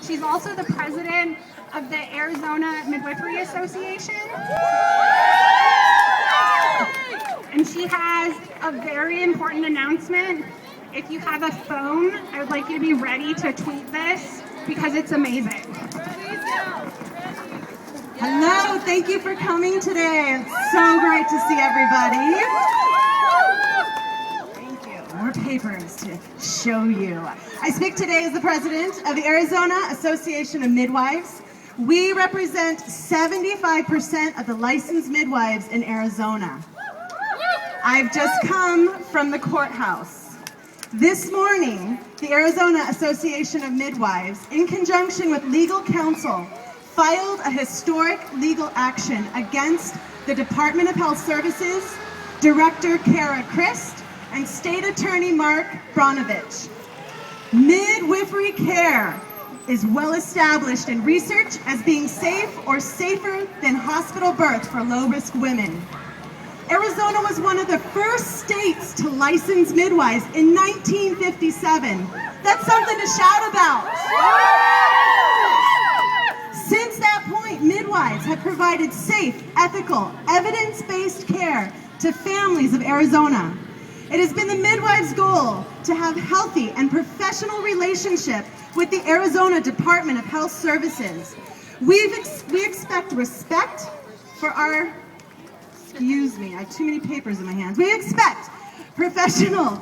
She's also the president of the Arizona Midwifery Association. And she has a very important announcement. If you have a phone, I would like you to be ready to tweet this because it's amazing. Hello, thank you for coming today. It's so great to see everybody. Thank you. More papers to show you. I speak today as the president of the Arizona Association of Midwives. We represent 75% of the licensed midwives in Arizona. I've just come from the courthouse. This morning, the Arizona Association of Midwives, in conjunction with legal counsel, filed a historic legal action against the Department of Health Services, Director Cara Christ, and State Attorney Mark Brnovish. Midwifery care is well established in research as being safe or safer than hospital birth for low-risk women. Arizona was one of the first states to license midwives in 1957. That's something to shout about. Since that point, midwives have provided safe, ethical, evidence-based care to families of Arizona. It has been the midwives' goal to have healthy and professional relationship with the Arizona Department of Health Services. We expect respect for our, excuse me, I have too many papers in my hands. We expect professional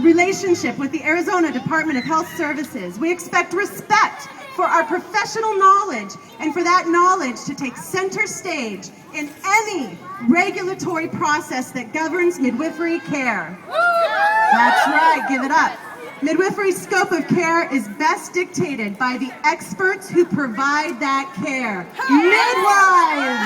relationship with the Arizona Department of Health Services. We expect respect for our professional knowledge and for that knowledge to take center stage in any regulatory process that governs midwifery care. That's right, give it up. Midwifery's scope of care is best dictated by the experts who provide that care. Midwives!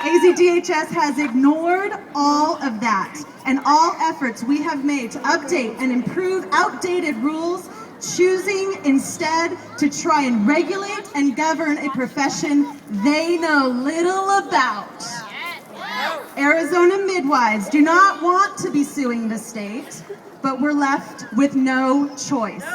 ADHS has ignored all of that and all efforts we have made to update and improve outdated rules, choosing instead to try and regulate and govern a profession they know little about. Arizona midwives do not want to be suing the state, but we're left with no choice.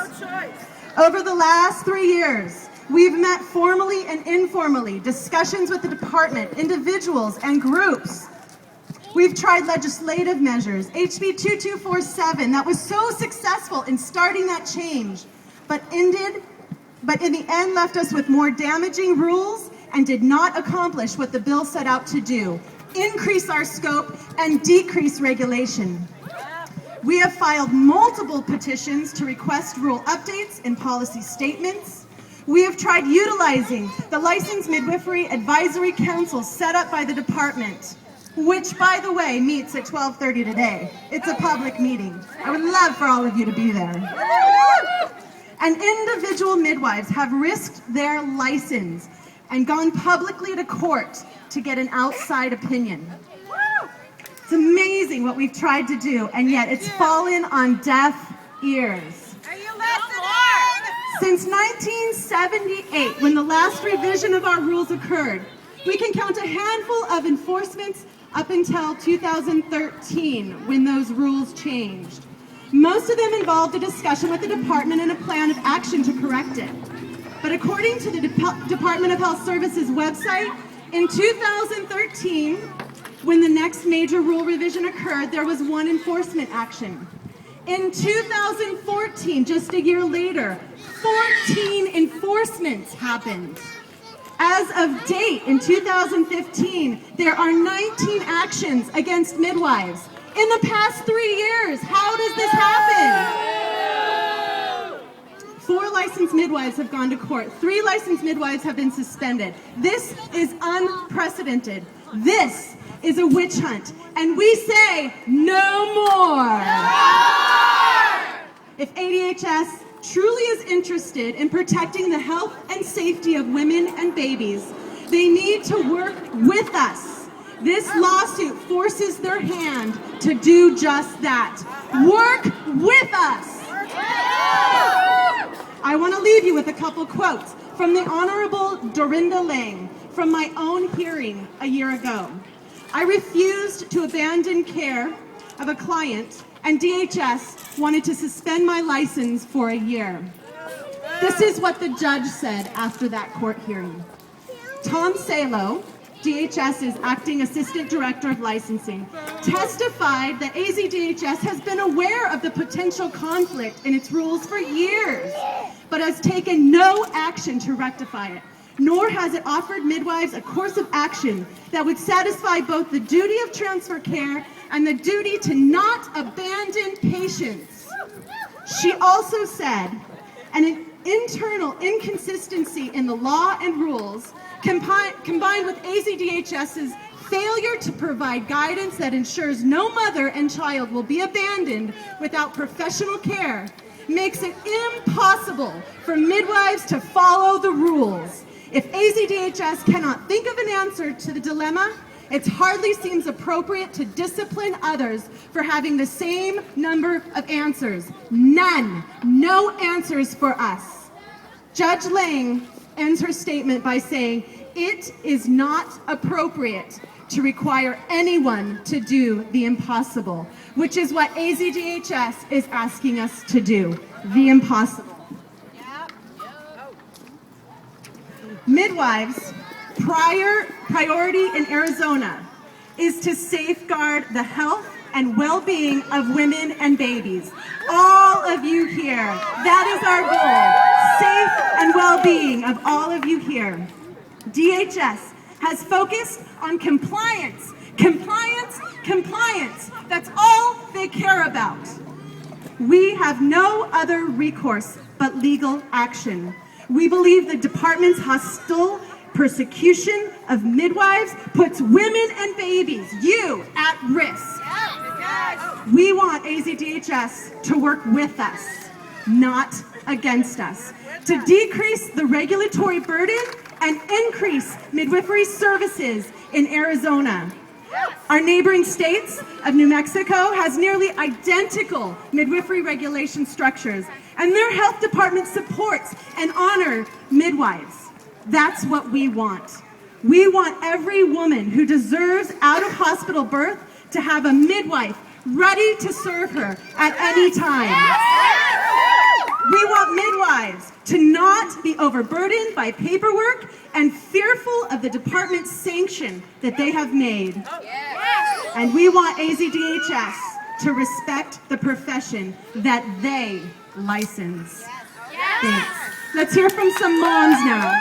Over the last 3 years, we've met formally and informally, discussions with the department, individuals, and groups. We've tried legislative measures, HB 2247, that was so successful in starting that change, but in the end left us with more damaging rules and did not accomplish what the bill set out to do, increase our scope and decrease regulation. We have filed multiple petitions to request rule updates and policy statements. We have tried utilizing the Licensed Midwifery Advisory Council set up by the department, which, by the way, meets at 12:30 today. It's a public meeting. I would love for all of you to be there. And individual midwives have risked their license and gone publicly to court to get an outside opinion. It's amazing what we've tried to do, and yet it's fallen on deaf ears. Are you listening? Since 1978, when the last revision of our rules occurred, we can count a handful of enforcements up until 2013, when those rules changed. Most of them involved a discussion with the department and a plan of action to correct it. But according to the Department of Health Services website, in 2013, when the next major rule revision occurred, there was one enforcement action. In 2014, just a year later, 14 enforcements happened. As of date, in 2015, there are 19 actions against midwives. In the past 3 years, how does this happen? 4 licensed midwives have gone to court. 3 licensed midwives have been suspended. This is unprecedented. This is a witch hunt, and we say no more. If ADHS truly is interested in protecting the health and safety of women and babies, they need to work with us. This lawsuit forces their hand to do just that. Work with us. I want to leave you with a couple quotes from the Honorable Dorinda Lang from my own hearing a year ago. I refused to abandon care of a client, and DHS wanted to suspend my license for a year. This is what the judge said after that court hearing. Tom Salo, DHS's acting assistant director of licensing, testified that AZDHS has been aware of the potential conflict in its rules for years, but has taken no action to rectify it, nor has it offered midwives a course of action that would satisfy both the duty of transfer care and the duty to not abandon patients. She also said, an internal inconsistency in the law and rules combined with AZDHS's failure to provide guidance that ensures no mother and child will be abandoned without professional care makes it impossible for midwives to follow the rules. If AZDHS cannot think of an answer to the dilemma, it hardly seems appropriate to discipline others for having the same number of answers. None. No answers for us. Judge Lang ends her statement by saying, it is not appropriate to require anyone to do the impossible, which is what AZDHS is asking us to do, the impossible. Midwives' priority in Arizona is to safeguard the health and well-being of women and babies. All of you here, that is our goal, safe and well-being of all of you here. DHS has focused on compliance, compliance, compliance. That's all they care about. We have no other recourse but legal action. We believe the department's hostile persecution of midwives puts women and babies, you, at risk. We want AZDHS to work with us, not against us, to decrease the regulatory burden and increase midwifery services in Arizona. Our neighboring states of New Mexico has nearly identical midwifery regulation structures, and their health department supports and honor midwives. That's what we want. We want every woman who deserves out-of-hospital birth to have a midwife ready to serve her at any time. We want midwives to not be overburdened by paperwork and fearful of the department's sanction that they have made. And we want AZDHS to respect the profession that they license. Thanks. Let's hear from some moms now.